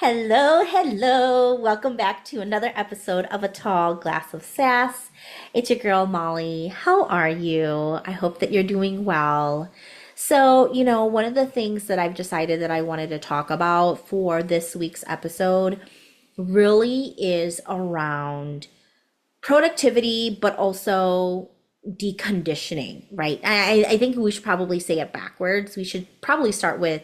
Hello, hello. Welcome back to another episode of A Tall Glass of Sass. It's your girl Molly. How are you? I hope that you're doing well. One of the things that I've decided that I wanted to talk about for this week's episode really is around productivity, but also deconditioning, right? I think we should probably say it backwards. We should probably start with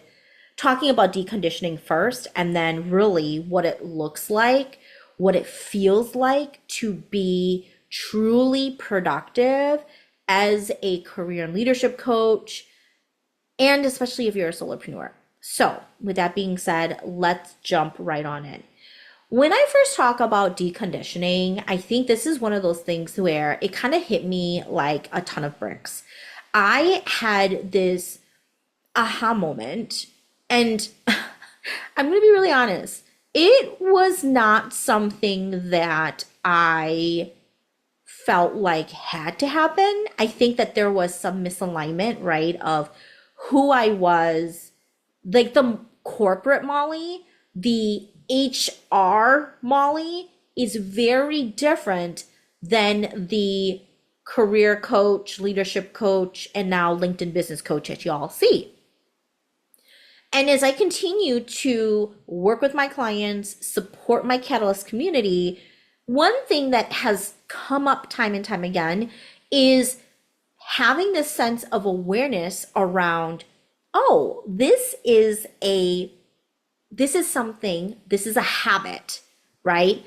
talking about deconditioning first, and then really what it looks like, what it feels like to be truly productive as a career and leadership coach, and especially if you're a solopreneur. So, with that being said, let's jump right on in. When I first talk about deconditioning, I think this is one of those things where it kind of hit me like a ton of bricks. I had this aha moment, and I'm going to be really honest. It was not something that I felt like had to happen. I think that there was some misalignment, right, of who I was, like the corporate Molly, the HR Molly is very different than the career coach, leadership coach, and now LinkedIn business coach that y'all see. And as I continue to work with my clients, support my Catalyst community, one thing that has come up time and time again is having this sense of awareness around, oh, this is something, this is a habit, right?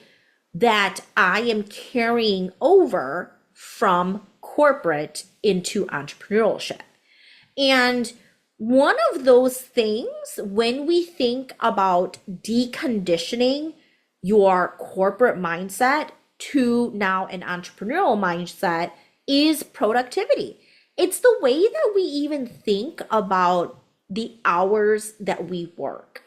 That I am carrying over from corporate into entrepreneurship. And one of those things, when we think about deconditioning your corporate mindset to now an entrepreneurial mindset, is productivity. It's the way that we even think about the hours that we work.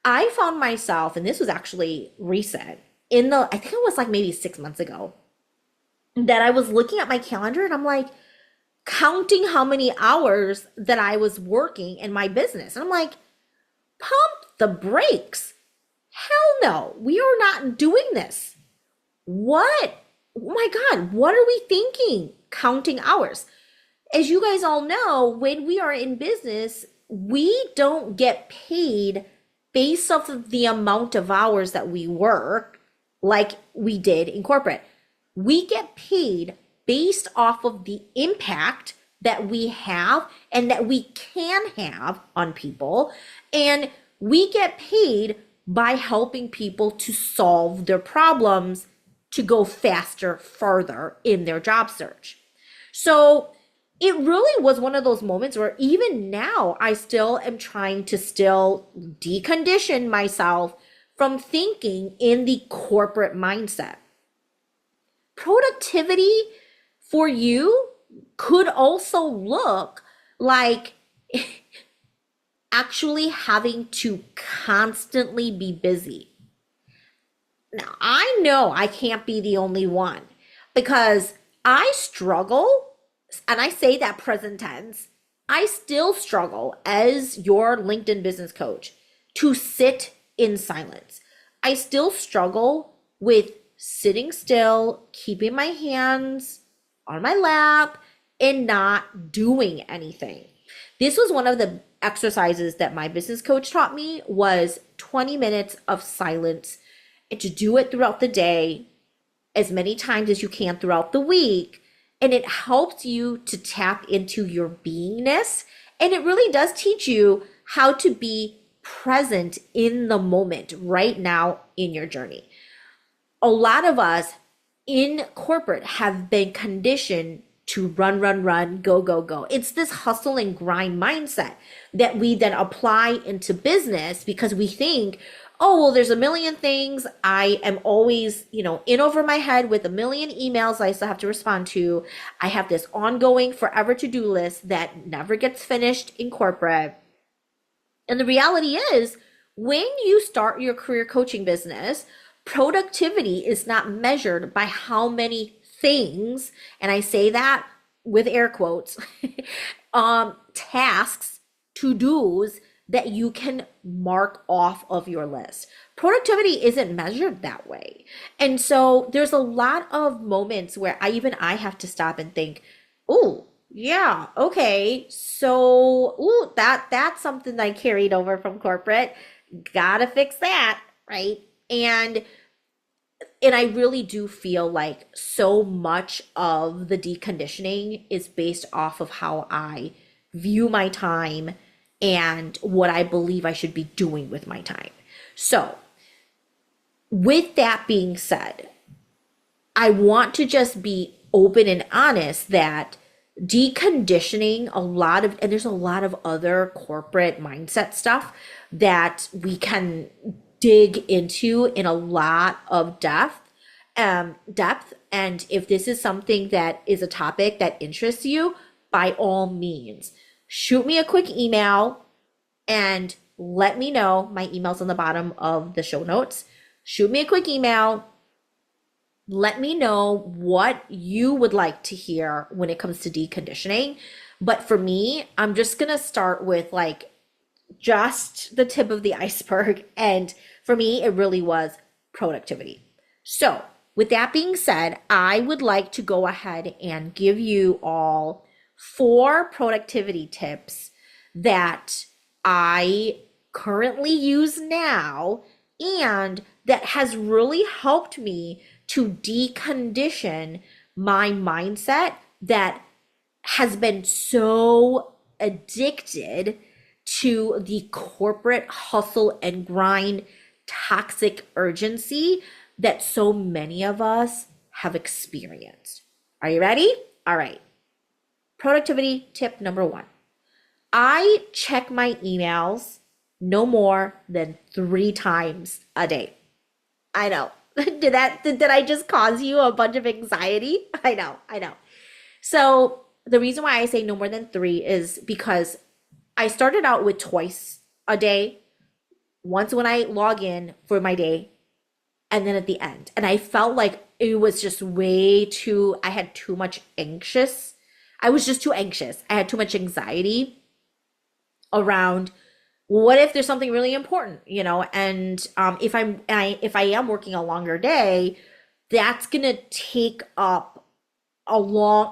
I found myself, and this was actually recent, I think it was like maybe 6 months ago, that I was looking at my calendar and I'm like, counting how many hours that I was working in my business. And I'm like, pump the brakes. Hell no, we are not doing this. What? Oh my God, what are we thinking? Counting hours. As you guys all know, when we are in business, we don't get paid based off of the amount of hours that we work like we did in corporate. We get paid based off of the impact that we have and that we can have on people. And we get paid by helping people to solve their problems, to go faster, further in their job search. So it really was one of those moments where even now I still am trying to still decondition myself from thinking in the corporate mindset. Productivity for you could also look like actually having to constantly be busy. Now, I know I can't be the only one because I struggle, and I say that present tense, I still struggle as your LinkedIn business coach to sit in silence. I still struggle with sitting still, keeping my hands on my lap, and not doing anything. This was one of the exercises that my business coach taught me, was 20 minutes of silence, and to do it throughout the day as many times as you can throughout the week. And it helps you to tap into your beingness. And it really does teach you how to be present in the moment right now in your journey. A lot of us in corporate have been conditioned to run, run, run, go, go, go. It's this hustle and grind mindset that we then apply into business because we think, oh, well, there's a million things. I am always, in over my head with a million emails I still have to respond to. I have this ongoing forever to-do list that never gets finished in corporate. And the reality is, when you start your career coaching business, productivity is not measured by how many things, and I say that with air quotes, tasks, to-dos that you can mark off of your list. Productivity isn't measured that way. And so there's a lot of moments where I have to stop and think, oh, yeah, okay. So, that's something I carried over from corporate. Gotta fix that, right? And I really do feel like so much of the deconditioning is based off of how I view my time and what I believe I should be doing with my time. So, with that being said, I want to just be open and honest that deconditioning and there's a lot of other corporate mindset stuff that we can dig into in a lot of depth. And if this is something that is a topic that interests you, by all means, shoot me a quick email and let me know. My email's on the bottom of the show notes. Shoot me a quick email. Let me know what you would like to hear when it comes to deconditioning. But for me, I'm just going to start with like just the tip of the iceberg. And for me, it really was productivity. So, with that being said, I would like to go ahead and give you all 4 productivity tips that I currently use now and that has really helped me to decondition my mindset that has been so addicted to the corporate hustle and grind toxic urgency that so many of us have experienced. Are you ready? All right. Productivity tip number 1. I check my emails no more than 3 times a day. I know. Did I just cause you a bunch of anxiety? I know. So the reason why I say no more than 3 is because I started out with twice a day, once when I log in for my day, and then at the end. And I felt like it was just I had too much anxious. I was just too anxious. I had too much anxiety around what if there's something really important, and if I am working a longer day, that's gonna take up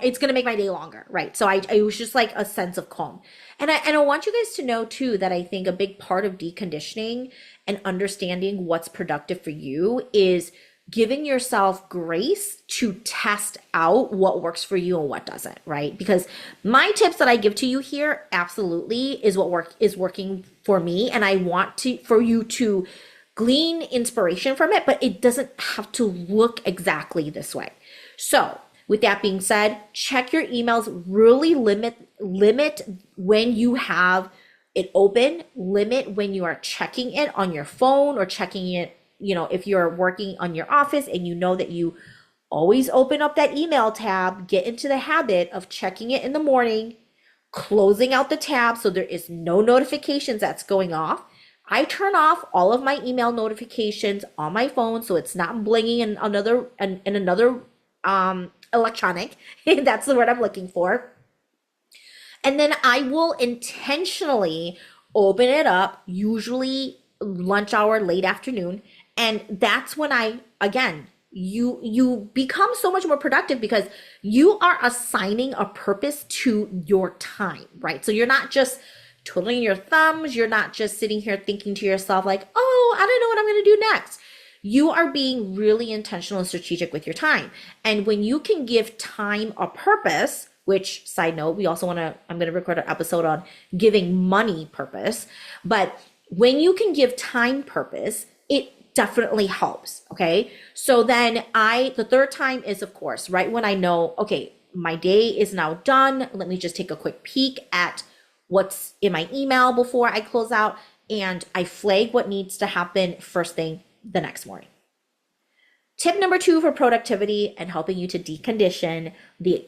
it's gonna make my day longer, right? So I was just like a sense of calm. And I want you guys to know too that I think a big part of deconditioning and understanding what's productive for you is giving yourself grace to test out what works for you and what doesn't, right? Because my tips that I give to you here absolutely is what is working for me, and I want for you to glean inspiration from it, but it doesn't have to look exactly this way. So, with that being said, check your emails, really limit when you have it open, limit when you are checking it on your phone or checking it, if you're working on your office and you know that you always open up that email tab, get into the habit of checking it in the morning, closing out the tab so there is no notifications that's going off. I turn off all of my email notifications on my phone so it's not blinging in another electronic. That's the word I'm looking for. And then I will intentionally open it up, usually lunch hour, late afternoon. And that's when you become so much more productive because you are assigning a purpose to your time, right? So you're not just twiddling your thumbs. You're not just sitting here thinking to yourself like, oh, I don't know what I'm going to do next. You are being really intentional and strategic with your time. And when you can give time a purpose, which, side note, I'm going to record an episode on giving money purpose. But when you can give time purpose, it definitely helps. Okay. So then the third time is, of course, right when I know, okay, my day is now done. Let me just take a quick peek at what's in my email before I close out. And I flag what needs to happen first thing the next morning. Tip number 2 for productivity and helping you to decondition the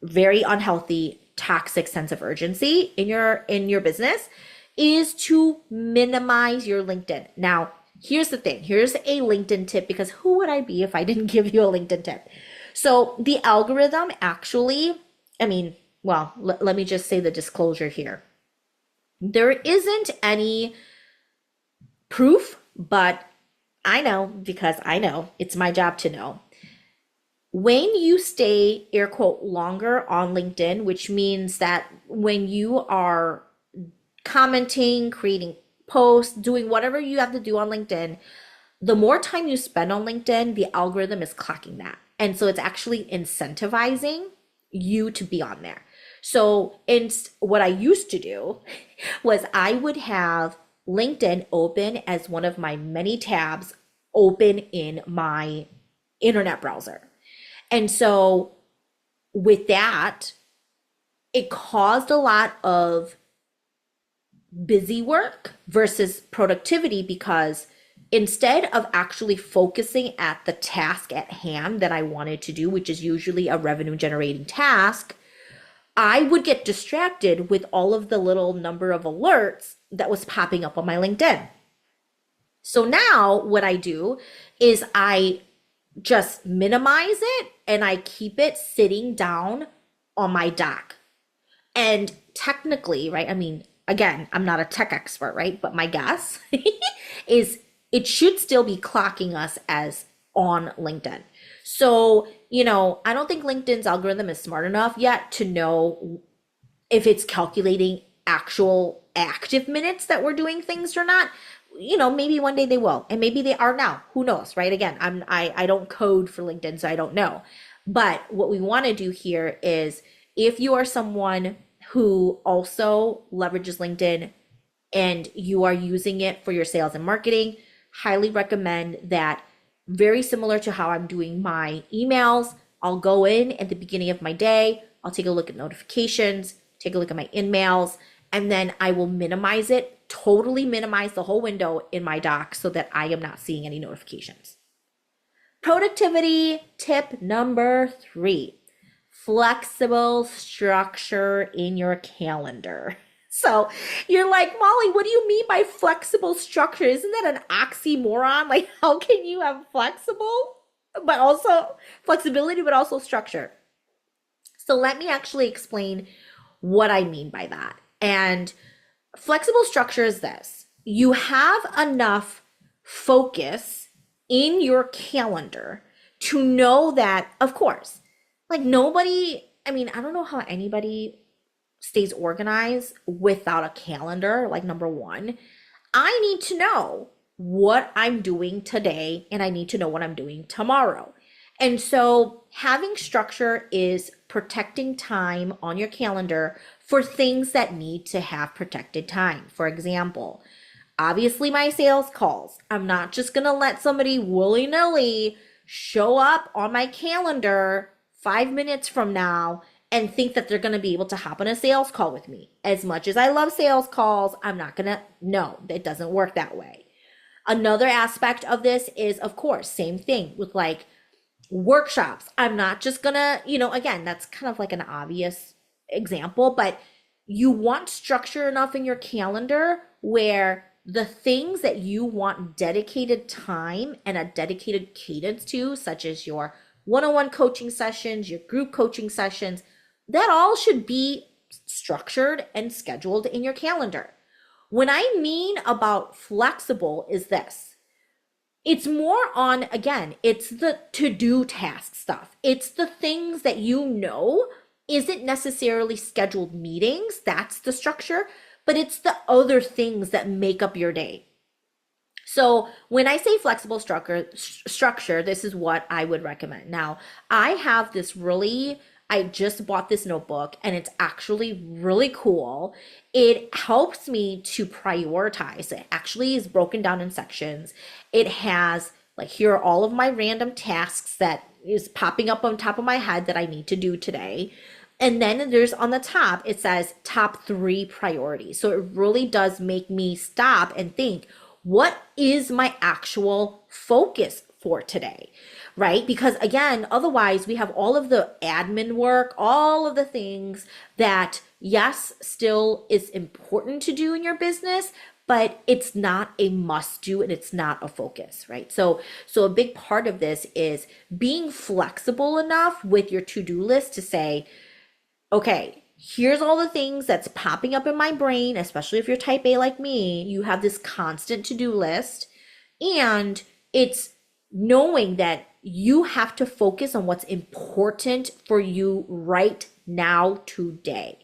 very unhealthy, toxic sense of urgency in your business is to minimize your LinkedIn. Now, here's the thing. Here's a LinkedIn tip, because who would I be if I didn't give you a LinkedIn tip? So the algorithm actually, let me just say the disclosure here. There isn't any proof, but I know because I know it's my job to know. When you stay, air quote, longer on LinkedIn, which means that when you are commenting, creating posts, doing whatever you have to do on LinkedIn, the more time you spend on LinkedIn, the algorithm is clocking that. And so it's actually incentivizing you to be on there. So what I used to do was I would have LinkedIn open as one of my many tabs open in my internet browser. And so with that, it caused a lot of busy work versus productivity because instead of actually focusing at the task at hand that I wanted to do, which is usually a revenue generating task, I would get distracted with all of the little number of alerts that was popping up on my LinkedIn. So now what I do is I just minimize it and I keep it sitting down on my dock. And technically, right? I mean, again, I'm not a tech expert, right? But my guess is it should still be clocking us as on LinkedIn. So, I don't think LinkedIn's algorithm is smart enough yet to know if it's calculating actual active minutes that we're doing things or not. Maybe one day they will, and maybe they are now. Who knows, right? Again, I don't code for LinkedIn, so I don't know. But what we want to do here is if you are someone who also leverages LinkedIn and you are using it for your sales and marketing, highly recommend that. Very similar to how I'm doing my emails, I'll go in at the beginning of my day, I'll take a look at notifications, take a look at my emails, and then I will minimize it, totally minimize the whole window in my doc so that I am not seeing any notifications. Productivity tip number 3, flexible structure in your calendar. So you're like, Molly, what do you mean by flexible structure? Isn't that an oxymoron? Like, how can you have but also flexibility, but also structure? So let me actually explain what I mean by that. And flexible structure is this: you have enough focus in your calendar to know that, of course, like nobody, I mean, I don't know how anybody stays organized without a calendar. Like, number one, I need to know what I'm doing today and I need to know what I'm doing tomorrow. And so having structure is protecting time on your calendar for things that need to have protected time. For example, obviously my sales calls. I'm not just going to let somebody willy-nilly show up on my calendar 5 minutes from now and think that they're going to be able to hop on a sales call with me. As much as I love sales calls, I'm not going to, no, it doesn't work that way. Another aspect of this is, of course, same thing with like workshops. I'm not just going to, again, that's kind of like an obvious example, but you want structure enough in your calendar where the things that you want dedicated time and a dedicated cadence to, such as your one-on-one coaching sessions, your group coaching sessions, that all should be structured and scheduled in your calendar. When I mean about flexible is this: it's more on, again, it's the to-do task stuff. It's the things that isn't necessarily scheduled meetings, that's the structure, but it's the other things that make up your day. So when I say flexible structure, this is what I would recommend. Now, I just bought this notebook and it's actually really cool. It helps me to prioritize. It actually is broken down in sections. It has like, here are all of my random tasks that is popping up on top of my head that I need to do today. And then there's on the top, it says top 3 priorities. So it really does make me stop and think, what is my actual focus for today, right? Because again, otherwise we have all of the admin work, all of the things that, yes, still is important to do in your business, but it's not a must do and it's not a focus, right? So a big part of this is being flexible enough with your to-do list to say, okay, here's all the things that's popping up in my brain, especially if you're type A like me, you have this constant to-do list. And it's knowing that you have to focus on what's important for you right now, today.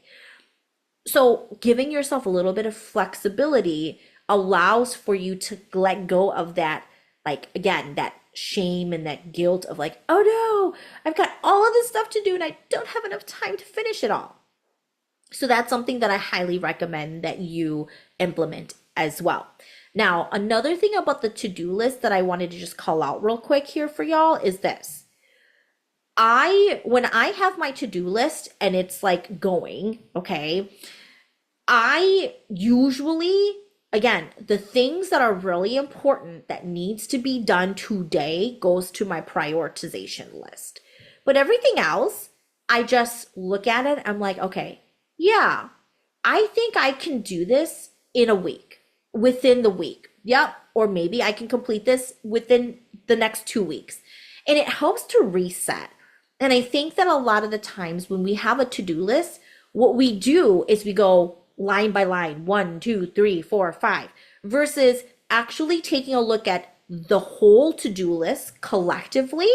So giving yourself a little bit of flexibility allows for you to let go of that, like, again, that shame and that guilt of like, oh no, I've got all of this stuff to do and I don't have enough time to finish it all. So that's something that I highly recommend that you implement as well. Now, another thing about the to-do list that I wanted to just call out real quick here for y'all is this. When I have my to-do list and it's like going, okay, I usually, again, the things that are really important that needs to be done today goes to my prioritization list. But everything else, I just look at it. I'm like, okay, yeah, I think I can do this in a week, within the week. Yep. Or maybe I can complete this within the next 2 weeks. And it helps to reset. And I think that a lot of the times when we have a to-do list, what we do is we go line by line, 1, 2, 3, 4, 5, versus actually taking a look at the whole to-do list collectively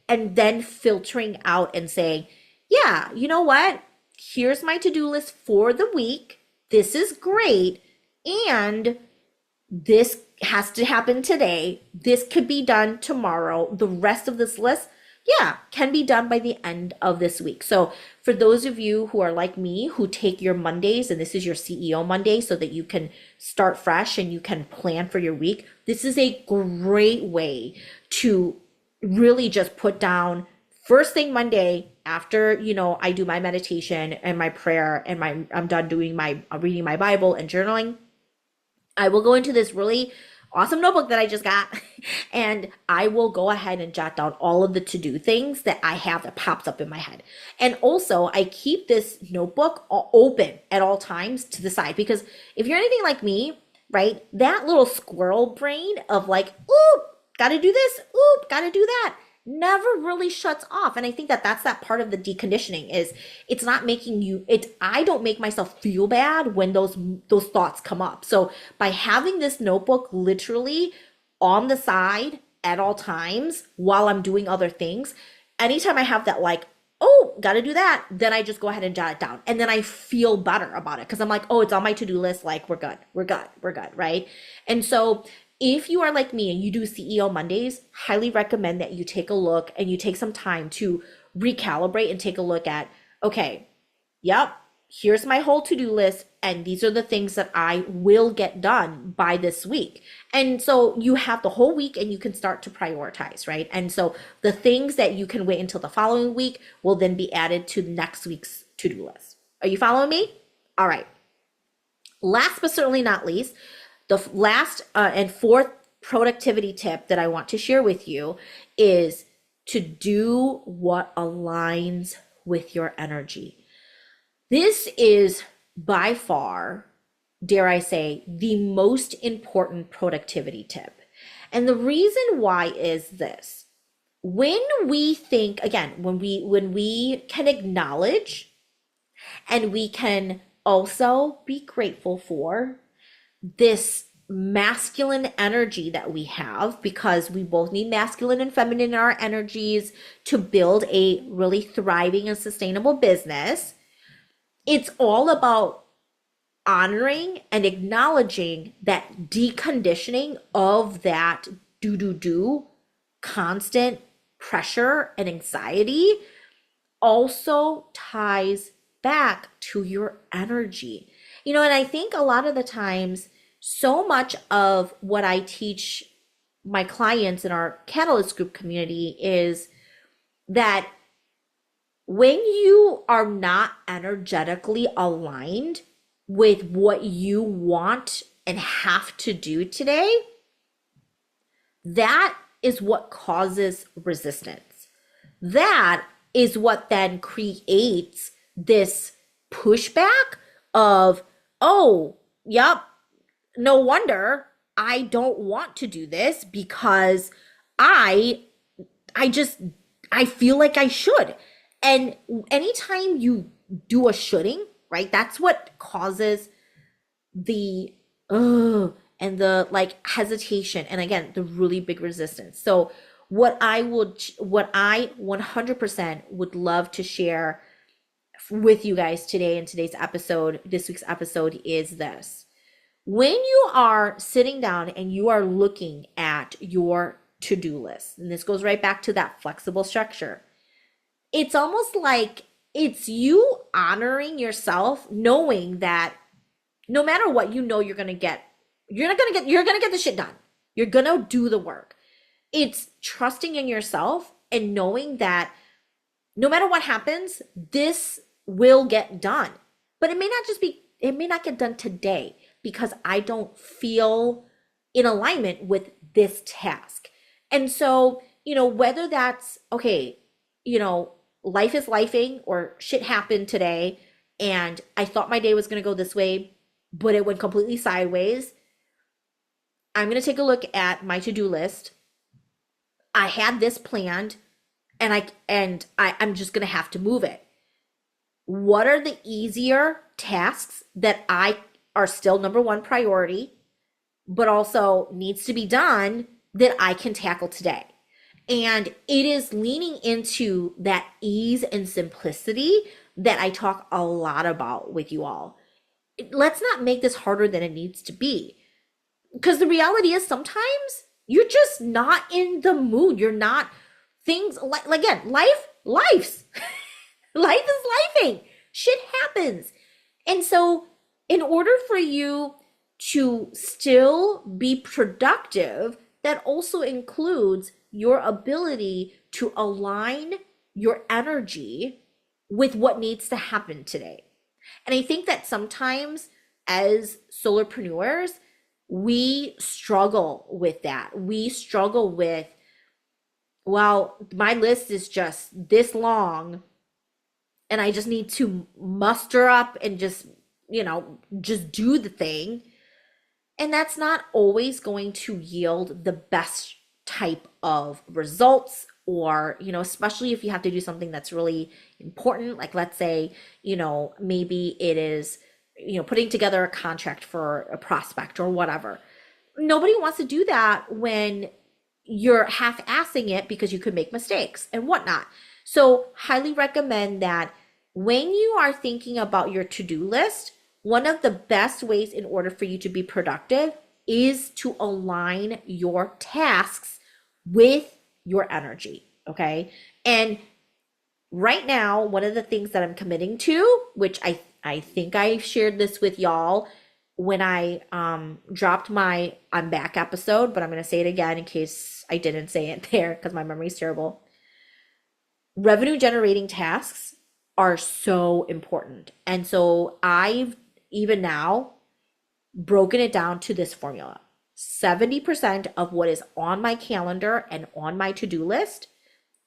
and then filtering out and saying, yeah, you know what? Here's my to-do list for the week. This is great. And this has to happen today. This could be done tomorrow. The rest of this list, yeah, can be done by the end of this week. So for those of you who are like me, who take your Mondays, and this is your CEO Monday so that you can start fresh and you can plan for your week, this is a great way to really just put down first thing Monday after, I do my meditation and my prayer and I'm done doing my reading my Bible and journaling. I will go into this really awesome notebook that I just got and I will go ahead and jot down all of the to-do things that I have that pops up in my head. And also I keep this notebook open at all times to the side, because if you're anything like me, right, that little squirrel brain of like, ooh, gotta do this, ooh, gotta do that, never really shuts off. And I think that that's that part of the deconditioning is it's not making you, I don't make myself feel bad when those thoughts come up. So by having this notebook literally on the side at all times while I'm doing other things, anytime I have that like, oh, gotta do that, then I just go ahead and jot it down. And then I feel better about it because I'm like, oh, it's on my to-do list. Like, we're good, right? And so if you are like me and you do CEO Mondays, highly recommend that you take a look and you take some time to recalibrate and take a look at, okay, yep, here's my whole to-do list and these are the things that I will get done by this week. And so you have the whole week and you can start to prioritize, right? And so the things that you can wait until the following week will then be added to next week's to-do list. Are you following me? All right. Last but certainly not least, the last and fourth productivity tip that I want to share with you is to do what aligns with your energy. This is by far, dare I say, the most important productivity tip. And the reason why is this. When we think, again, when we can acknowledge and we can also be grateful for this masculine energy that we have, because we both need masculine and feminine in our energies to build a really thriving and sustainable business. It's all about honoring and acknowledging that deconditioning of that do constant pressure and anxiety also ties back to your energy. And I think a lot of the times, so much of what I teach my clients in our Catalyst Group community is that when you are not energetically aligned with what you want and have to do today, that is what causes resistance. That is what then creates this pushback of, oh, yep, no wonder I don't want to do this because I feel like I should. And anytime you do a shoulding, right? That's what causes the and the like hesitation, and again, the really big resistance. So what I 100% would love to share with you guys today in today's episode, this week's episode, is this. When you are sitting down and you are looking at your to-do list, and this goes right back to that flexible structure, it's almost like it's you honoring yourself, knowing that no matter what, you know you're gonna get the shit done. You're gonna do the work. It's trusting in yourself and knowing that no matter what happens, this will get done. But it may not get done today because I don't feel in alignment with this task. And so, whether that's okay, life is lifing or shit happened today and I thought my day was going to go this way, but it went completely sideways. I'm going to take a look at my to-do list. I had this planned I'm just going to have to move it. What are the easier tasks that are still number one priority, but also needs to be done that I can tackle today? And it is leaning into that ease and simplicity that I talk a lot about with you all. Let's not make this harder than it needs to be. Because the reality is sometimes you're just not in the mood. You're not things like, again, life's life is lifing. Shit happens. And so in order for you to still be productive, that also includes your ability to align your energy with what needs to happen today. And I think that sometimes as solopreneurs, we struggle with that. We struggle with, well, my list is just this long and I just need to muster up and just do the thing. And that's not always going to yield the best type of results, or, especially if you have to do something that's really important. Like, let's say, maybe it is, putting together a contract for a prospect or whatever. Nobody wants to do that when you're half-assing it because you could make mistakes and whatnot. So highly recommend that when you are thinking about your to-do list, one of the best ways in order for you to be productive is to align your tasks with your energy, okay? And right now, one of the things that I'm committing to, which I think I shared this with y'all when I dropped my I'm back episode, but I'm going to say it again in case I didn't say it there because my memory's terrible. Revenue generating tasks are so important. And so I've even now broken it down to this formula. 70% of what is on my calendar and on my to-do list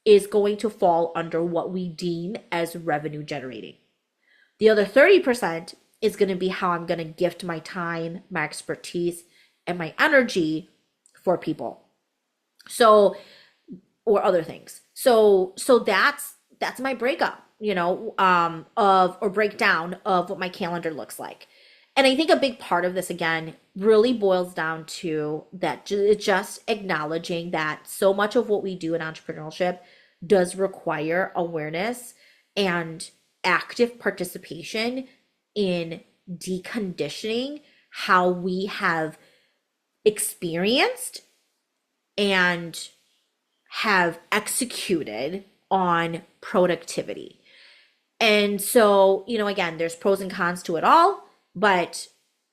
is going to fall under what we deem as revenue generating. The other 30% is going to be how I'm going to gift my time, my expertise, and my energy for people. So, or other things. So that's my breakup, breakdown of what my calendar looks like. And I think a big part of this, again, really boils down to that just acknowledging that so much of what we do in entrepreneurship does require awareness and active participation in deconditioning how we have experienced and have executed on productivity. And so, again, there's pros and cons to it all, but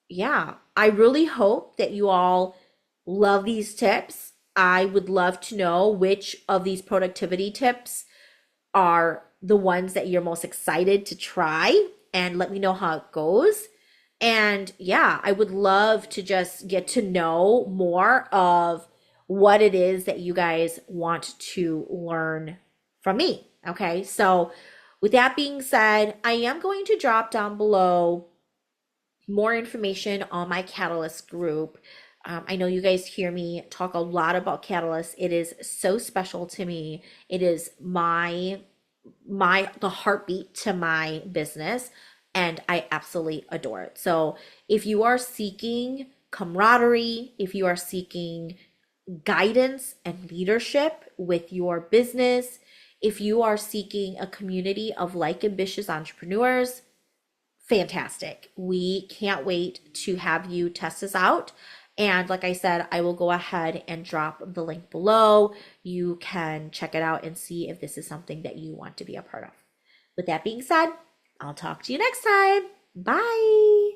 yeah, I really hope that you all love these tips. I would love to know which of these productivity tips are the ones that you're most excited to try, and let me know how it goes. And yeah, I would love to just get to know more of what it is that you guys want to learn from me. Okay, so with that being said, I am going to drop down below more information on my Catalyst group. I know you guys hear me talk a lot about Catalyst. It is so special to me. It is the heartbeat to my business. and I absolutely adore it. So if you are seeking camaraderie, if you are seeking guidance and leadership with your business, if you are seeking a community of like ambitious entrepreneurs, fantastic. We can't wait to have you test this out. And like I said, I will go ahead and drop the link below. You can check it out and see if this is something that you want to be a part of. With that being said, I'll talk to you next time. Bye.